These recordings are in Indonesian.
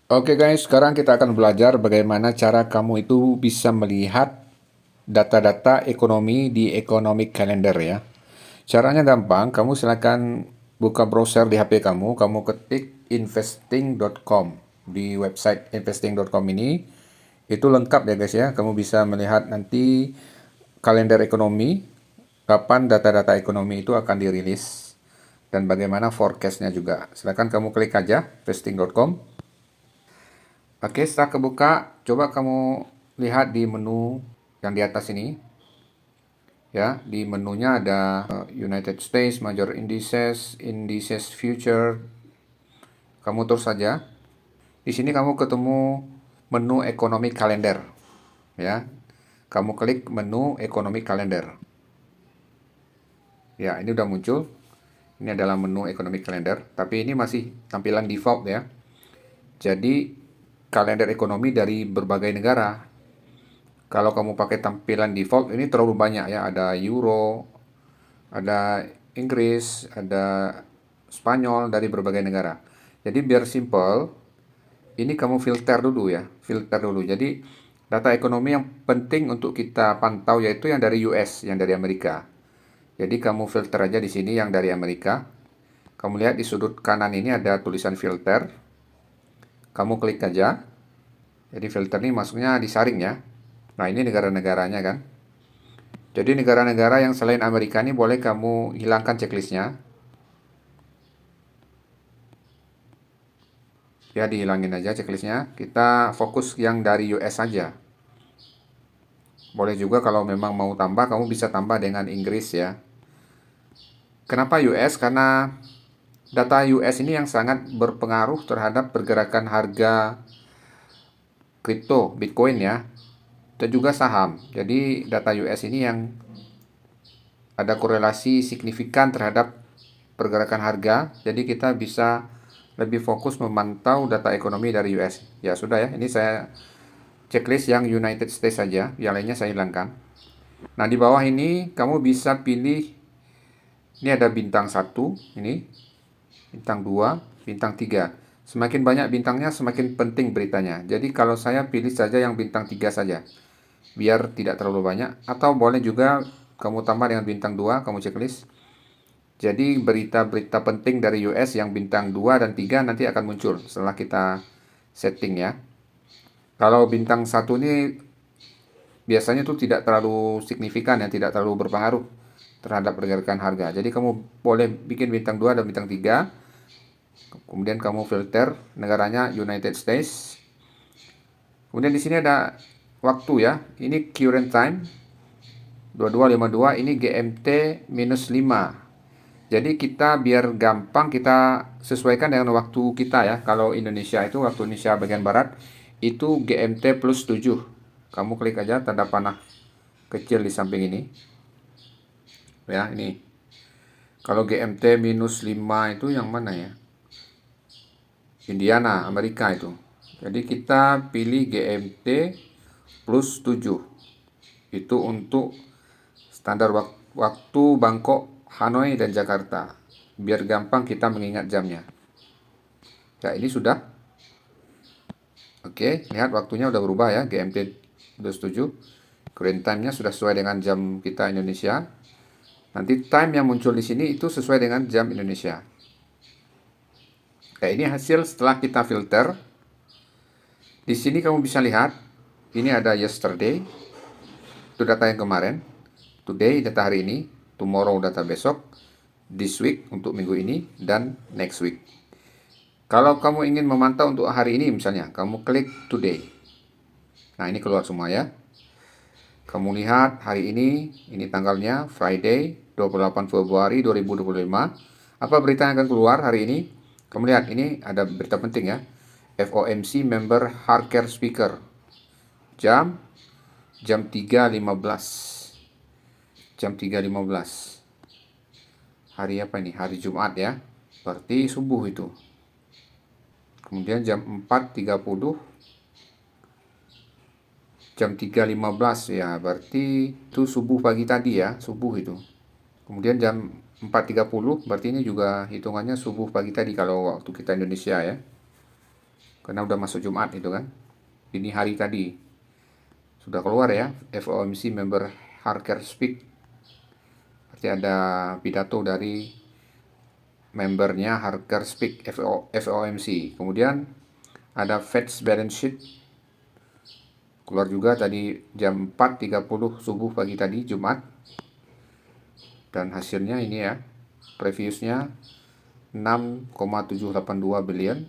Oke guys, sekarang kita akan belajar bagaimana cara kamu itu bisa melihat data-data ekonomi di Economic Calendar ya. Caranya gampang, kamu silakan buka browser di HP kamu, kamu ketik investing.com. Di website investing.com ini, itu lengkap ya guys ya, kamu bisa melihat nanti kalender ekonomi, kapan data-data ekonomi itu akan dirilis, dan bagaimana forecast-nya juga. Silakan kamu klik aja investing.com. Oke, setelah kebuka, coba kamu lihat di menu yang di atas ini. Ya, di menunya ada United States, Major Indices, Indices Future. Kamu terus saja. Di sini kamu ketemu menu Economic Calendar. Ya, kamu klik menu Economic Calendar. Ya, ini udah muncul. Ini adalah menu Economic Calendar, tapi ini masih tampilan default ya. Jadi, kalender ekonomi dari berbagai negara. Kalau kamu pakai tampilan default ini terlalu banyak ya, ada Euro, ada Inggris, ada Spanyol dari berbagai negara. Jadi biar simple, ini kamu filter dulu ya, filter dulu. Jadi data ekonomi yang penting untuk kita pantau yaitu yang dari US, yang dari Amerika. Jadi kamu filter aja di sini yang dari Amerika. Kamu lihat di sudut kanan ini ada tulisan filter. Kamu klik aja. Jadi filter ini masuknya disaring ya. Nah, ini negara-negaranya kan. Jadi negara-negara yang selain Amerika ini boleh kamu hilangkan checklistnya. Ya, dihilangin aja checklistnya. Kita fokus yang dari US saja. Boleh juga kalau memang mau tambah, kamu bisa tambah dengan Inggris ya. Kenapa US? Karena data US ini yang sangat berpengaruh terhadap pergerakan harga kripto, Bitcoin ya. Dan juga saham. Jadi data US ini yang ada korelasi signifikan terhadap pergerakan harga. Jadi kita bisa lebih fokus memantau data ekonomi dari US. Ya sudah ya, ini saya checklist yang United States saja, yang lainnya saya hilangkan. Nah, di bawah ini kamu bisa pilih, ini ada bintang 1, ini, bintang 2, bintang 3. Semakin banyak bintangnya, semakin penting beritanya. Jadi kalau saya pilih saja yang bintang 3 saja, biar tidak terlalu banyak. Atau boleh juga kamu tambah dengan bintang 2, kamu checklist. Jadi berita-berita penting dari US yang bintang 2 dan 3 nanti akan muncul setelah kita setting ya. Kalau bintang 1 ini biasanya tuh tidak terlalu signifikan ya, tidak terlalu berpengaruh terhadap pergerakan harga. Jadi kamu boleh bikin bintang 2 dan bintang 3. Kemudian kamu filter negaranya United States. Kemudian di sini ada waktu ya. Ini current time 22.52, ini GMT minus 5. Jadi kita biar gampang kita sesuaikan dengan waktu kita ya. Kalau Indonesia itu waktu Indonesia bagian barat itu GMT plus 7. Kamu klik aja tanda panah kecil di samping ini. Ya, ini. Kalau GMT minus 5 itu yang mana ya? Indiana, Amerika itu. Jadi kita pilih GMT plus 7. Itu untuk standar waktu Bangkok, Hanoi, dan Jakarta. Biar gampang kita mengingat jamnya. Ya, ini sudah. Oke, lihat waktunya udah berubah ya, GMT udah setuju. Current time-nya sudah sesuai dengan jam kita Indonesia. Nanti time yang muncul di sini itu sesuai dengan jam Indonesia. Oke, ini hasil setelah kita filter. Di sini kamu bisa lihat, ini ada yesterday, itu data yang kemarin. Today, data hari ini. Tomorrow, data besok. This week, untuk minggu ini. Dan next week. Kalau kamu ingin memantau untuk hari ini misalnya, kamu klik today. Nah, ini keluar semua ya. Kamu lihat hari ini tanggalnya Friday 28 Februari 2025. Apa berita yang akan keluar hari ini? Kamu lihat ini ada berita penting ya. FOMC member hardware speaker. Jam 3.15. Jam 3.15. Hari apa ini? Hari Jumat ya. Berarti subuh itu. Kemudian jam 4.30, jam 3.15 ya, berarti itu subuh pagi tadi ya, subuh itu. Kemudian jam 4.30, berarti ini juga hitungannya subuh pagi tadi kalau waktu kita Indonesia ya. karena udah masuk Jumat itu kan. Ini hari tadi sudah keluar ya, FOMC member Harker Speak. Berarti ada pidato dari membernya Harker Speak FOMC. Kemudian ada Fed's balance sheet keluar juga tadi jam 4.30 subuh pagi tadi Jumat. Dan hasilnya ini ya, previousnya 6,782 billion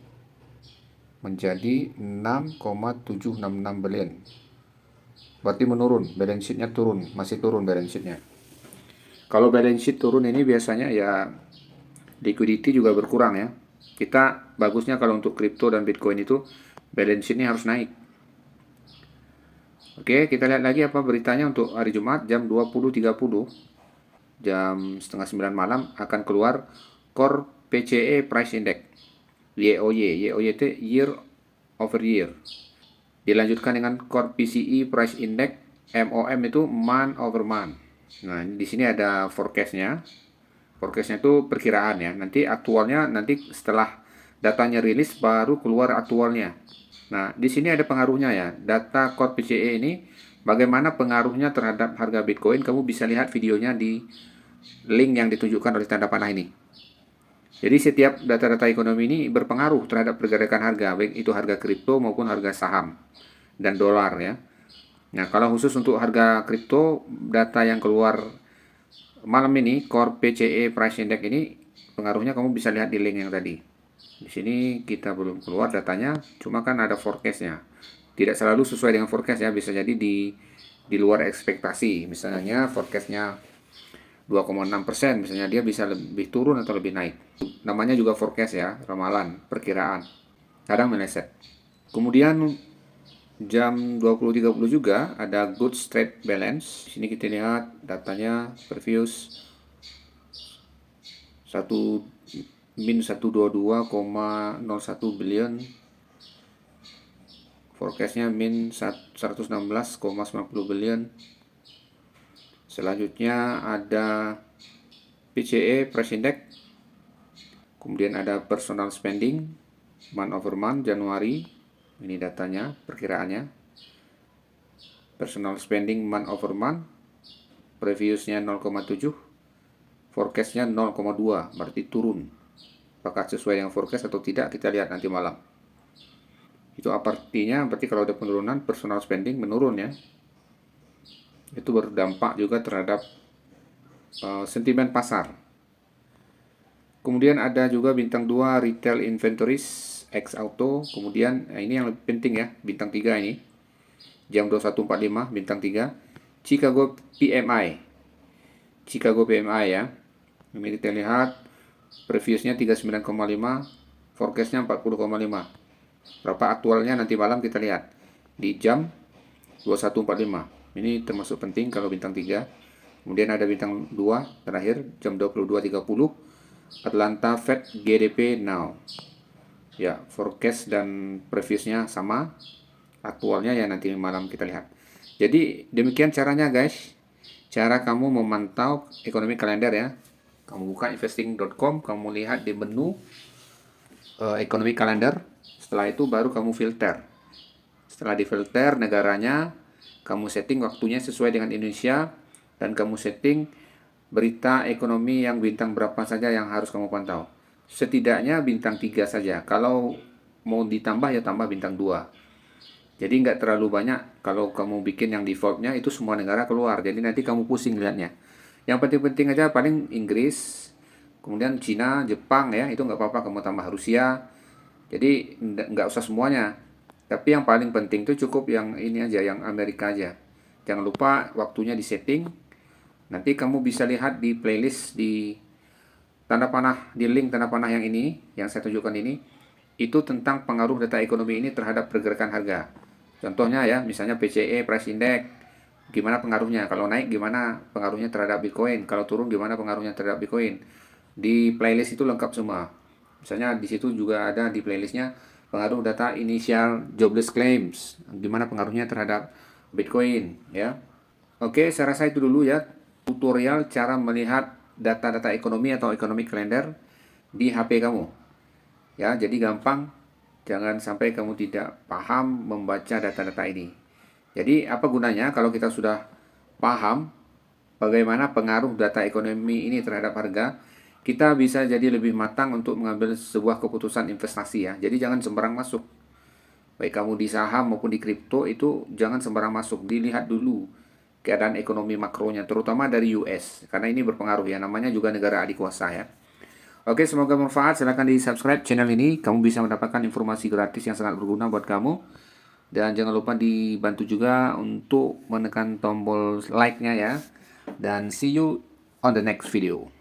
menjadi 6,766 billion. Berarti menurun, balance sheet-nya turun, masih turun balance sheet-nya. Kalau balance sheet turun ini biasanya ya liquidity juga berkurang ya. Kita bagusnya kalau untuk kripto dan Bitcoin itu balance sheet-nya harus naik. Oke, kita lihat lagi apa beritanya untuk hari Jumat jam 20.30. Jam setengah 9 malam akan keluar Core PCE Price Index. YOY itu Year Over Year. Dilanjutkan dengan Core PCE Price Index, MOM itu Month Over Month. Nah, di sini ada forecast-nya. Forecast-nya itu perkiraan ya. Nanti aktualnya nanti setelah datanya rilis baru keluar aktualnya. Nah, di sini ada pengaruhnya ya. Data Core PCE ini bagaimana pengaruhnya terhadap harga Bitcoin? Kamu bisa lihat videonya di link yang ditunjukkan oleh tanda panah ini. Jadi setiap data-data ekonomi ini berpengaruh terhadap pergerakan harga, baik itu harga kripto maupun harga saham dan dolar ya. Nah, kalau khusus untuk harga kripto, data yang keluar malam ini, Core PCE Price Index ini, pengaruhnya kamu bisa lihat di link yang tadi. Di sini kita belum keluar datanya, cuma kan ada forecast-nya. Tidak selalu sesuai dengan forecast ya, bisa jadi di luar ekspektasi. Misalnya forecast-nya 2,6%, misalnya dia bisa lebih turun atau lebih naik. Namanya juga forecast ya, ramalan, perkiraan. Kadang meleset. Kemudian jam 20.30 juga ada goods trade balance. Di sini kita lihat datanya previous 122,01 billion. Forecastnya min 116,90 billion. Selanjutnya ada PCE Price Index. Kemudian ada personal spending month over month Januari. Ini datanya, perkiraannya. Personal spending month over month. Previousnya 0,7. Forecastnya 0,2. Berarti turun. Apakah sesuai dengan forecast atau tidak, kita lihat nanti malam. Itu artinya berarti kalau ada penurunan, personal spending menurun ya. Itu berdampak juga terhadap sentimen pasar. Kemudian ada juga bintang 2 retail inventories X auto. Kemudian ini yang lebih penting ya, bintang 3 ini. Jam 21.45 bintang 3 Chicago PMI. Chicago PMI ya. Ini kita lihat previousnya 39,5, forecastnya 40,5. Berapa aktualnya nanti malam kita lihat di jam 21.45. Ini termasuk penting kalau bintang 3. Kemudian ada bintang 2 terakhir jam 22.30 Atlanta Fed GDP Now. Ya, forecast dan previousnya sama. Aktualnya ya nanti malam kita lihat. Jadi demikian caranya guys. Cara kamu memantau ekonomi kalender ya. Kamu buka investing.com, kamu lihat di menu ekonomi kalender. Setelah itu baru kamu filter. Setelah difilter negaranya, kamu setting waktunya sesuai dengan Indonesia, dan kamu setting berita ekonomi yang bintang berapa saja yang harus kamu pantau. Setidaknya bintang 3 saja. Kalau mau ditambah ya tambah bintang 2. Jadi nggak terlalu banyak. Kalau kamu bikin yang defaultnya itu semua negara keluar. Jadi nanti kamu pusing lihatnya. Yang penting-penting aja paling Inggris, kemudian Cina, Jepang ya, itu nggak apa-apa kamu tambah Rusia. Jadi nggak usah semuanya. Tapi yang paling penting itu cukup yang ini aja, yang Amerika aja. Jangan lupa waktunya di setting. Nanti kamu bisa lihat di playlist di tanda panah, di link tanda panah yang ini, yang saya tunjukkan ini. Itu tentang pengaruh data ekonomi ini terhadap pergerakan harga. Contohnya ya, misalnya PCE Price Index, gimana pengaruhnya. Kalau naik gimana pengaruhnya terhadap Bitcoin. Kalau turun gimana pengaruhnya terhadap Bitcoin. Di playlist itu lengkap semua. Misalnya di situ juga ada di playlistnya pengaruh data initial jobless claims, gimana pengaruhnya terhadap Bitcoin ya. Oke, saya rasa itu dulu ya tutorial cara melihat data-data ekonomi atau ekonomi kalender di HP kamu. Ya, jadi gampang. Jangan sampai kamu tidak paham membaca data-data ini. Jadi apa gunanya kalau kita sudah paham bagaimana pengaruh data ekonomi ini terhadap harga, kita bisa jadi lebih matang untuk mengambil sebuah keputusan investasi ya. Jadi jangan sembarang masuk. Baik kamu di saham maupun di kripto itu jangan sembarang masuk. Dilihat dulu keadaan ekonomi makronya, terutama dari US. Karena ini berpengaruh ya, namanya juga negara adikuasa ya. Oke, semoga bermanfaat. Silahkan di subscribe channel ini. Kamu bisa mendapatkan informasi gratis yang sangat berguna buat kamu. Dan jangan lupa dibantu juga untuk menekan tombol like-nya ya. Dan see you on the next video.